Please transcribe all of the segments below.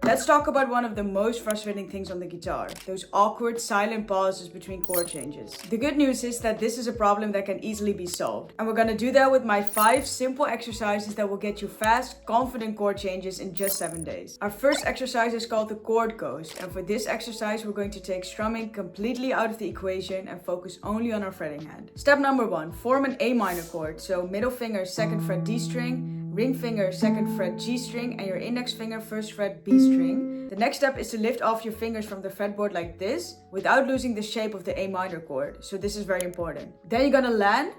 Let's talk about one of the most frustrating things on the guitar, those awkward silent pauses between chord changes. The good news is that this is a problem that can easily be solved. And we're gonna do that with my 5 simple exercises that will get you fast, confident chord changes in just 7 days. Our first exercise is called the chord ghost, and for this exercise we're going to take strumming completely out of the equation and focus only on our fretting hand. Step number 1, form an A minor chord, so middle finger 2nd fret D string, ring finger 2nd fret G string, and your index finger 1st fret B string. The next step is to lift off your fingers from the fretboard like this without losing the shape of the A minor chord, so this is very important. Then you're gonna land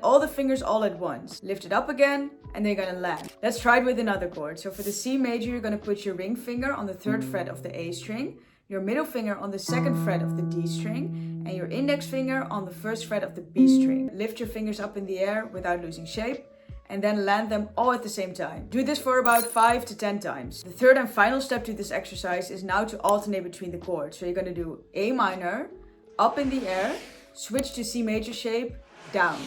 all the fingers all at once. Lift it up again and then you're gonna land. Let's try it with another chord. So for the C major, you're gonna put your ring finger on the 3rd fret of the A string, your middle finger on the 2nd fret of the D string, and your index finger on the 1st fret of the B string. Lift your fingers up in the air without losing shape, and then land them all at the same time. Do this for about 5 to 10 times. The third and final step to this exercise is now to alternate between the chords. So you're gonna do A minor, up in the air, switch to C major shape, down.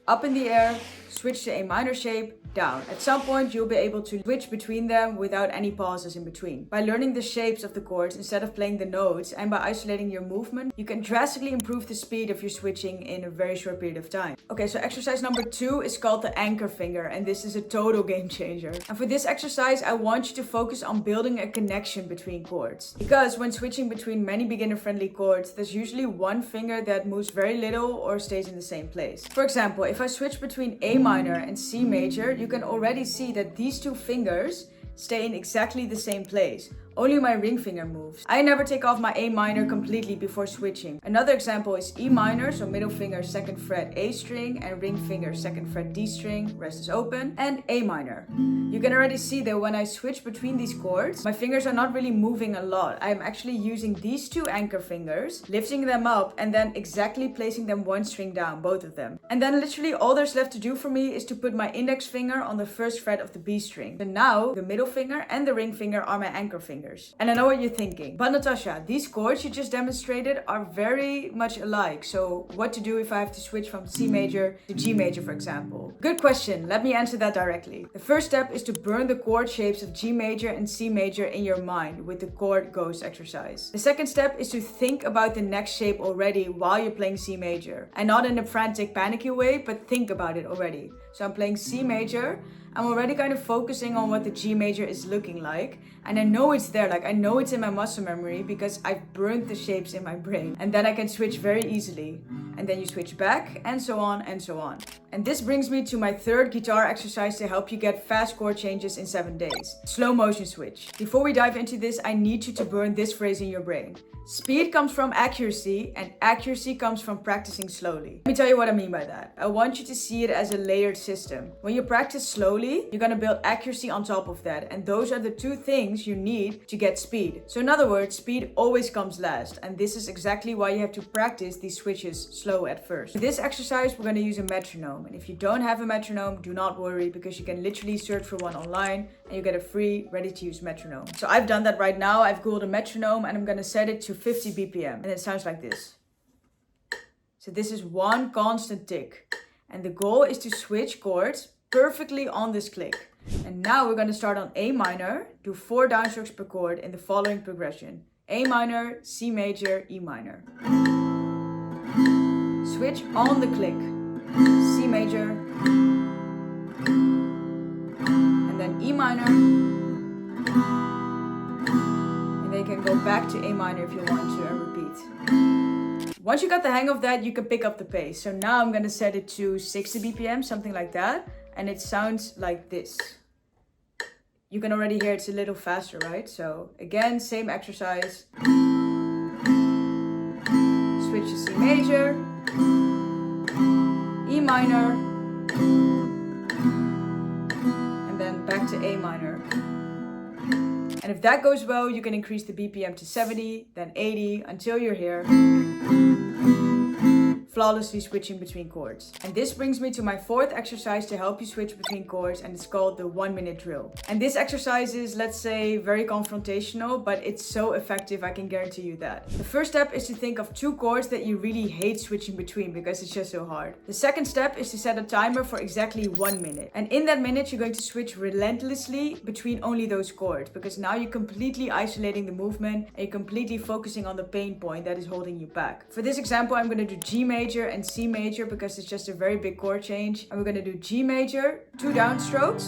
Up in the air, switch to A minor shape, down. At some point you'll be able to switch between them without any pauses in between. By learning the shapes of the chords instead of playing the notes and by isolating your movement, you can drastically improve the speed of your switching in a very short period of time. Okay, so exercise number 2 is called the anchor finger, and this is a total game changer. And for this exercise, I want you to focus on building a connection between chords. Because when switching between many beginner-friendly chords, there's usually one finger that moves very little or stays in the same place. For example, if I switch between A minor and C major, you can already see that these 2 fingers stay in exactly the same place. Only my ring finger moves. I never take off my A minor completely before switching. Another example is E minor, so middle finger 2nd fret A string and ring finger 2nd fret D string, rest is open, and A minor. You can already see that when I switch between these chords, my fingers are not really moving a lot. I'm actually using these 2 anchor fingers, lifting them up and then exactly placing them 1 string down, both of them. And then literally all there's left to do for me is to put my index finger on the 1st fret of the B string. So now the middle finger and the ring finger are my anchor fingers. And I know what you're thinking, but Natasha, these chords you just demonstrated are very much alike. So what to do if I have to switch from C major to G major, for example? Good question. Let me answer that directly. The first step is to burn the chord shapes of G major and C major in your mind with the chord ghost exercise. The second step is to think about the next shape already while you're playing C major. And not in a frantic, panicky way, but think about it already. So I'm playing C major. I'm already kind of focusing on what the G major is looking like. And I know it's there, like I know it's in my muscle memory because I've burnt the shapes in my brain. And then I can switch very easily. And then you switch back and so on and so on. And this brings me to my third guitar exercise to help you get fast chord changes in 7 days. Slow motion switch. Before we dive into this, I need you to burn this phrase in your brain. Speed comes from accuracy and accuracy comes from practicing slowly. Let me tell you what I mean by that. I want you to see it as a layered system. When you practice slowly, you're gonna build accuracy on top of that. And those are the 2 things you need to get speed. So in other words, speed always comes last. And this is exactly why you have to practice these switches slow at first. For this exercise, we're gonna use a metronome. And if you don't have a metronome, do not worry because you can literally search for one online and you get a free, ready-to-use metronome. So I've done that right now. I've Googled a metronome and I'm gonna set it to 50 BPM. And it sounds like this. So this is 1 constant tick. And the goal is to switch chords perfectly on this click. And now we're gonna start on A minor, do 4 downstrokes per chord in the following progression. A minor, C major, E minor. Switch on the click. C major, and then E minor, and then you can go back to A minor if you want to and repeat. Once you got the hang of that, you can pick up the pace. So now I'm gonna set it to 60 BPM, something like that, and it sounds like this. You can already hear it's a little faster, right? So again, same exercise. Switch to C major, E minor, and then back to A minor. And if that goes well, you can increase the BPM to 70, then 80, until you're here. flawlessly switching between chords. And this brings me to my fourth exercise to help you switch between chords, and it's called the 1-minute drill. And this exercise is, let's say, very confrontational, but it's so effective, I can guarantee you that. The first step is to think of 2 chords that you really hate switching between because it's just so hard. The second step is to set a timer for exactly 1 minute. And in that minute, you're going to switch relentlessly between only those chords, because now you're completely isolating the movement and you're completely focusing on the pain point that is holding you back. For this example, I'm going to do G major and C major because it's just a very big chord change. And we're going to do G major, 2 downstrokes,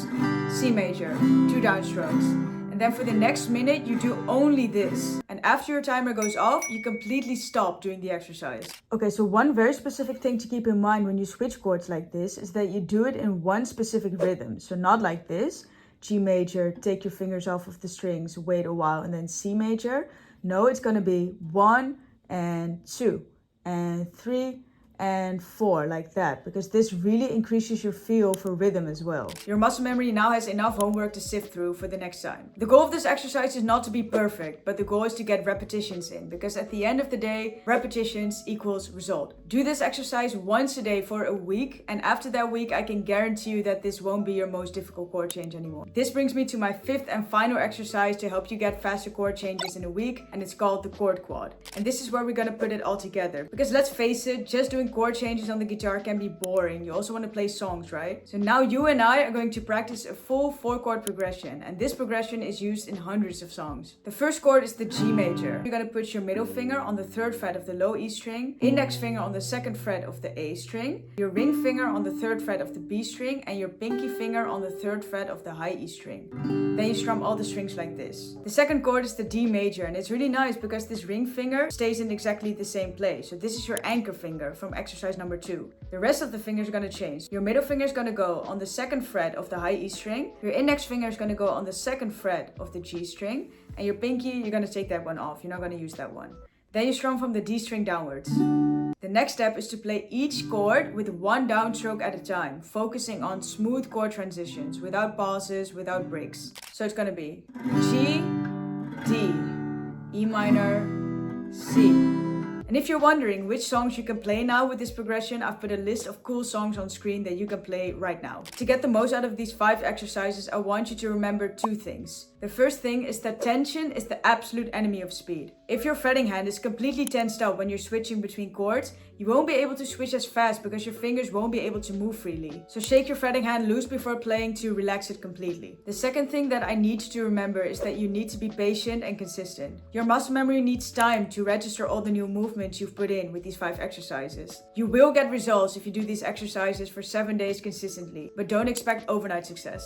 C major, 2 downstrokes. And then for the next minute, you do only this. And after your timer goes off, you completely stop doing the exercise. Okay, so one very specific thing to keep in mind when you switch chords like this is that you do it in one specific rhythm. So not like this, G major, take your fingers off of the strings, wait a while, and then C major. No, it's gonna be 1 and 2 and 3 and 4, like that, because this really increases your feel for rhythm as well. Your muscle memory now has enough homework to sift through for the next time. The goal of this exercise is not to be perfect, but the goal is to get repetitions in, because at the end of the day, repetitions equals result. Do this exercise once a day for a week, and after that week, I can guarantee you that this won't be your most difficult chord change anymore. This brings me to my 5th and final exercise to help you get faster chord changes in a week, and it's called the chord quad. And this is where we're gonna put it all together, because let's face it, just doing chord changes on the guitar can be boring. You also want to play songs, right? So now you and I are going to practice a full 4-chord progression, and this progression is used in hundreds of songs. The first chord is the G major. You're going to put your middle finger on the 3rd fret of the low E string, index finger on the 2nd fret of the A string, your ring finger on the 3rd fret of the B string, and your pinky finger on the 3rd fret of the high E string. Then you strum all the strings like this. The second chord is the D major, and it's really nice because this ring finger stays in exactly the same place. So this is your anchor finger from exercise number 2. The rest of the fingers are going to change. Your middle finger is going to go on the 2nd fret of the high E string. Your index finger is going to go on the 2nd fret of the G string. And your pinky, you're going to take that one off. You're not going to use that one. Then you strum from the D string downwards. The next step is to play each chord with 1 downstroke at a time, focusing on smooth chord transitions, without pauses, without breaks. So it's going to be G, D, E minor, C. And if you're wondering which songs you can play now with this progression, I've put a list of cool songs on screen that you can play right now. To get the most out of these 5 exercises, I want you to remember 2 things. The first thing is that tension is the absolute enemy of speed. If your fretting hand is completely tensed up when you're switching between chords, you won't be able to switch as fast because your fingers won't be able to move freely. So shake your fretting hand loose before playing to relax it completely. The second thing that I need you to remember is that you need to be patient and consistent. Your muscle memory needs time to register all the new movements you've put in with these 5 exercises. You will get results if you do these exercises for 7 days consistently, but don't expect overnight success.